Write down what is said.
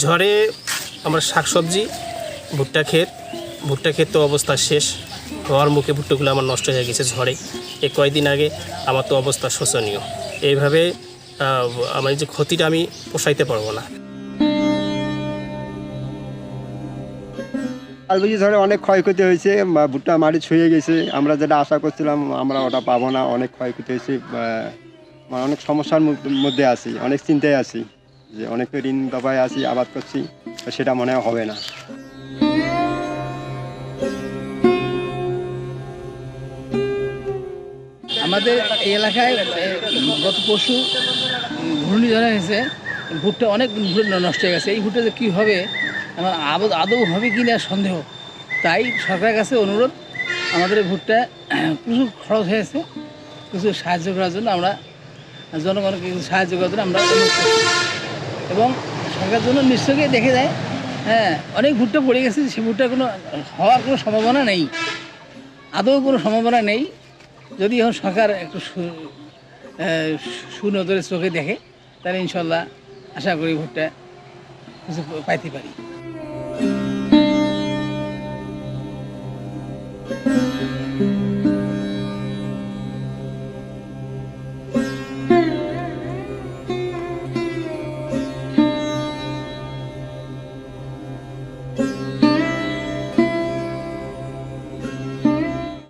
ঝড়ে আমার শাকসবজি, ভুট্টা ক্ষেত তো অবস্থা শেষ হওয়ার মুখে, ভুট্টাগুলো আমার নষ্ট হয়ে গেছে ঝড়ে। কয়েকদিন আগে আমার তো অবস্থা শোচনীয়। এইভাবে আমার যে ক্ষতিটা আমি পোষাইতে পারবো না। কালবৈশাখী ঝড়ে অনেক ক্ষয়ক্ষতি হয়েছে, ভুট্টা মাটি ছুঁয়ে গেছে। আমরা যেটা আশা করছিলাম আমরা ওটা পাবো না, অনেক ক্ষয়ক্ষতি হয়েছে। অনেক সমস্যার মধ্যে আছি, অনেক চিন্তায় আছি যে অনেক ঋণ দফায় আছি, আবাদ করছি, সেটা মনে হবে না। আমাদের এই এলাকায় গত পরশু ঘূর্ণিঝড় হয়েছে, ভুট্টা অনেক ভুট্টা নষ্ট হয়ে গেছে। এই ভুট্টা যে কী হবে, আমার আদৌ হবে কি না সন্দেহ। তাই সরকারের কাছে অনুরোধ, আমাদের ভুট্টা প্রচুর খরচ হয়েছে, কিছু সাহায্য করার জন্য আমরা জনগণকে কিছু সাহায্য করার জন্য আমরা অনুরোধ করছি। এবং সরকারের জন্য নিশ্চয়ই দেখে যায়, হ্যাঁ, অনেক ভুট্টা পড়ে গেছে, সে ভুট্টার কোনো হওয়ার কোনো সম্ভাবনা নেই, আদৌ কোনো সম্ভাবনা নেই। যদি এখন সরকার একটু সুনজরে চোখে দেখে, তাহলে ইনশাল্লাহ আশা করি ভুট্টা কিছু পাইতে পারি।